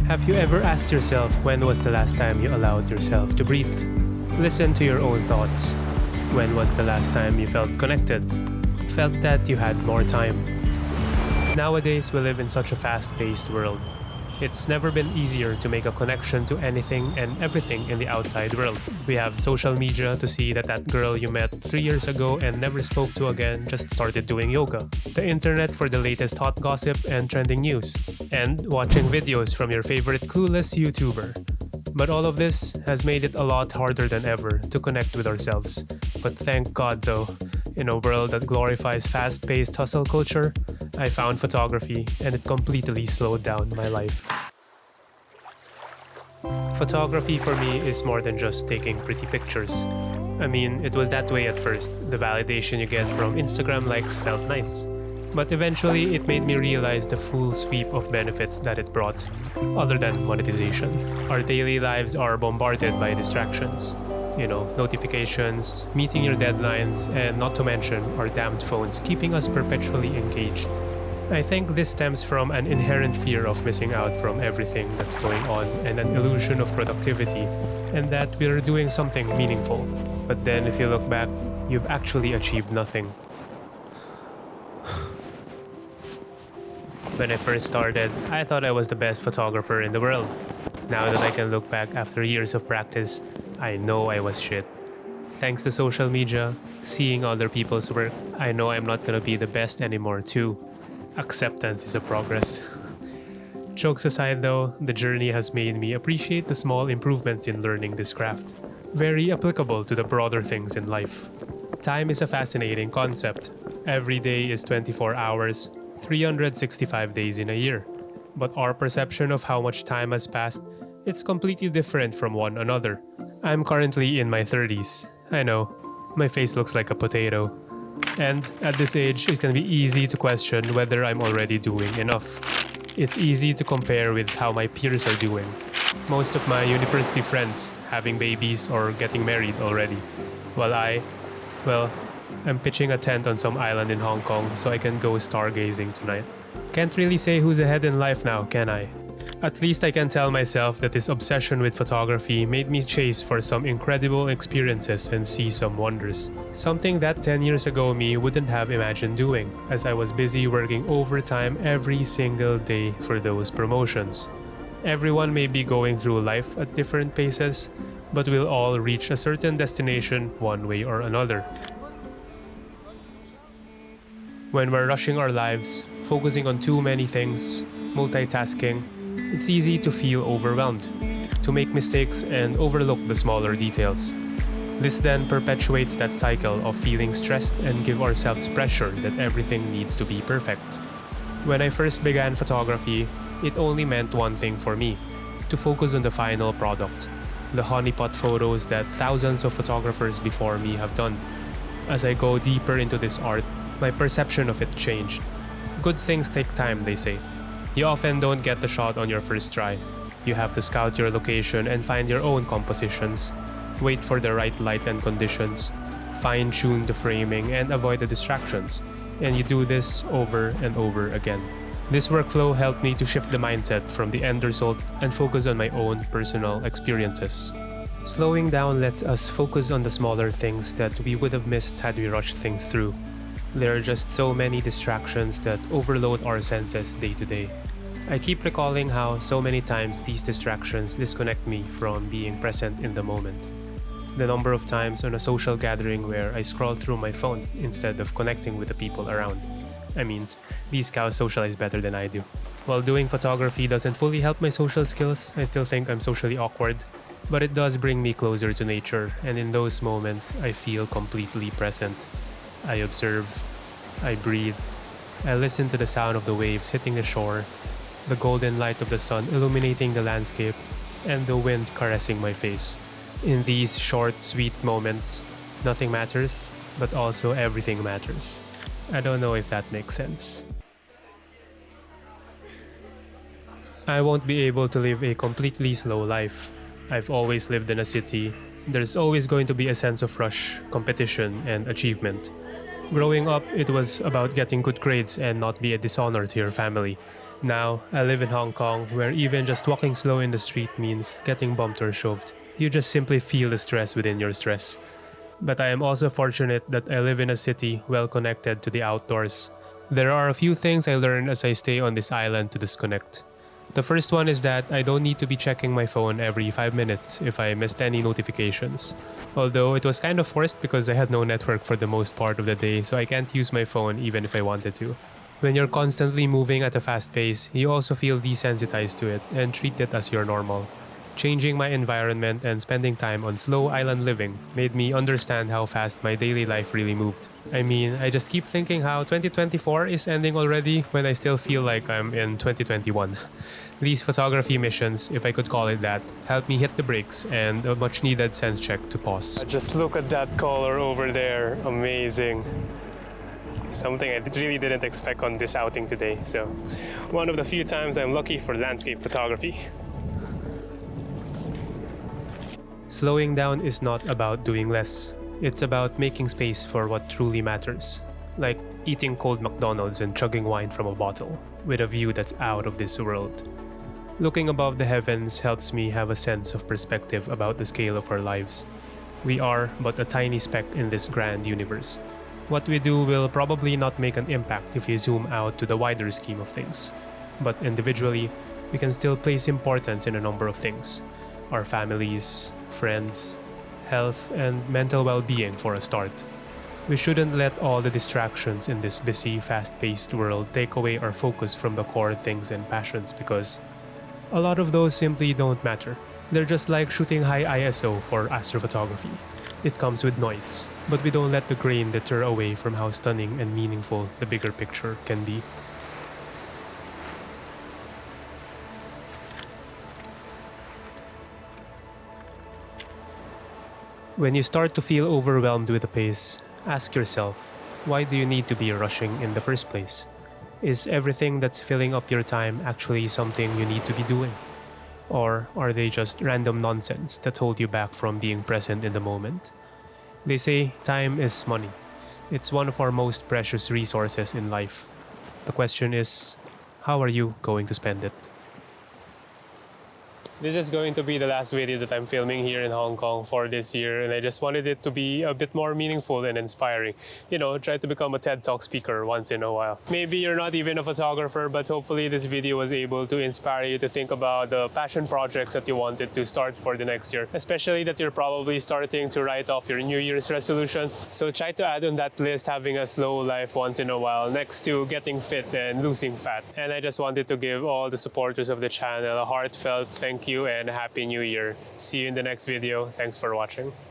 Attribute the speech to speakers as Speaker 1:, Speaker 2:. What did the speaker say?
Speaker 1: Have you ever asked yourself when was the last time you allowed yourself to breathe? Listen to your own thoughts. When was the last time you felt connected? Felt that you had more time? Nowadays, we live in such a fast-paced world. It's never been easier to make a connection to anything and everything in the outside world. We have social media to see that girl you met 3 years ago and never spoke to again just started doing yoga. The internet for the latest hot gossip and trending news. And watching videos from your favorite clueless YouTuber. But all of this has made it a lot harder than ever to connect with ourselves. But thank God though, in a world that glorifies fast-paced hustle culture, I found photography and it completely slowed down my life. Photography for me is more than just taking pretty pictures. I mean, it was that way at first. The validation you get from Instagram likes felt nice. But eventually, it made me realize the full sweep of benefits that it brought, other than monetization. Our daily lives are bombarded by distractions. Notifications, meeting your deadlines, and not to mention our damned phones keeping us perpetually engaged. I think this stems from an inherent fear of missing out from everything that's going on and an illusion of productivity, and that we're doing something meaningful. But then if you look back, you've actually achieved nothing. When I first started, I thought I was the best photographer in the world. Now that I can look back after years of practice, I know I was shit. Thanks to social media, seeing other people's work, I know I'm not gonna be the best anymore too. Acceptance is a progress. Jokes aside though, the journey has made me appreciate the small improvements in learning this craft. Very applicable to the broader things in life. Time is a fascinating concept. Every day is 24 hours, 365 days in a year. But our perception of how much time has passed, it's completely different from one another. I'm currently in my 30s. I know, my face looks like a potato. And at this age, it can be easy to question whether I'm already doing enough. It's easy to compare with how my peers are doing. Most of my university friends having babies or getting married already. While I'm pitching a tent on some island in Hong Kong so I can go stargazing tonight. Can't really say who's ahead in life now, can I? At least I can tell myself that this obsession with photography made me chase for some incredible experiences and see some wonders. Something that 10 years ago me wouldn't have imagined doing, as I was busy working overtime every single day for those promotions. Everyone may be going through life at different paces, but we'll all reach a certain destination one way or another. When we're rushing our lives, focusing on too many things, multitasking, it's easy to feel overwhelmed, to make mistakes and overlook the smaller details. This then perpetuates that cycle of feeling stressed and give ourselves pressure that everything needs to be perfect. When I first began photography, it only meant one thing for me, to focus on the final product, the honeypot photos that thousands of photographers before me have done. As I go deeper into this art, my perception of it changed. Good things take time, they say. You often don't get the shot on your first try. You have to scout your location and find your own compositions, wait for the right light and conditions, fine-tune the framing and avoid the distractions, and you do this over and over again. This workflow helped me to shift the mindset from the end result and focus on my own personal experiences. Slowing down lets us focus on the smaller things that we would have missed had we rushed things through. There are just so many distractions that overload our senses day to day. I keep recalling how so many times these distractions disconnect me from being present in the moment. The number of times on a social gathering where I scroll through my phone instead of connecting with the people around. I mean, these cows socialize better than I do. While doing photography doesn't fully help my social skills, I still think I'm socially awkward. But it does bring me closer to nature, and in those moments, I feel completely present. I observe, I breathe, I listen to the sound of the waves hitting the shore, the golden light of the sun illuminating the landscape, and the wind caressing my face. In these short, sweet moments, nothing matters, but also everything matters. I don't know if that makes sense. I won't be able to live a completely slow life. I've always lived in a city. There's always going to be a sense of rush, competition, and achievement. Growing up, it was about getting good grades and not be a dishonor to your family. Now, I live in Hong Kong, where even just walking slow in the street means getting bumped or shoved. You just simply feel the stress within your stress. But I am also fortunate that I live in a city well connected to the outdoors. There are a few things I learned as I stay on this island to disconnect. The first one is that I don't need to be checking my phone every 5 minutes if I missed any notifications. Although it was kind of forced because I had no network for the most part of the day, so I can't use my phone even if I wanted to. When you're constantly moving at a fast pace, you also feel desensitized to it and treat it as your normal. Changing my environment and spending time on slow island living made me understand how fast my daily life really moved. I mean, I just keep thinking how 2024 is ending already when I still feel like I'm in 2021. These photography missions, if I could call it that, helped me hit the brakes and a much needed sense check to pause. Just look at that color over there, amazing. Something I really didn't expect on this outing today, so one of the few times I'm lucky for landscape photography. Slowing down is not about doing less. It's about making space for what truly matters. Like eating cold McDonald's and chugging wine from a bottle, with a view that's out of this world. Looking above the heavens helps me have a sense of perspective about the scale of our lives. We are but a tiny speck in this grand universe. What we do will probably not make an impact if we zoom out to the wider scheme of things. But individually, we can still place importance in a number of things. Our families, friends, health, and mental well-being for a start. We shouldn't let all the distractions in this busy, fast-paced world take away our focus from the core things and passions because a lot of those simply don't matter. They're just like shooting high ISO for astrophotography. It comes with noise, but we don't let the grain deter away from how stunning and meaningful the bigger picture can be. When you start to feel overwhelmed with the pace, ask yourself, why do you need to be rushing in the first place? Is everything that's filling up your time actually something you need to be doing? Or are they just random nonsense that hold you back from being present in the moment? They say time is money. It's one of our most precious resources in life. The question is, how are you going to spend it? This is going to be the last video that I'm filming here in Hong Kong for this year, and I just wanted it to be a bit more meaningful and inspiring. You know, try to become a TED Talk speaker once in a while. Maybe you're not even a photographer, but hopefully this video was able to inspire you to think about the passion projects that you wanted to start for the next year, especially that you're probably starting to write off your New Year's resolutions. So try to add on that list having a slow life once in a while next to getting fit and losing fat. And I just wanted to give all the supporters of the channel a heartfelt thank you and a happy new year. See you in the next video. Thanks for watching.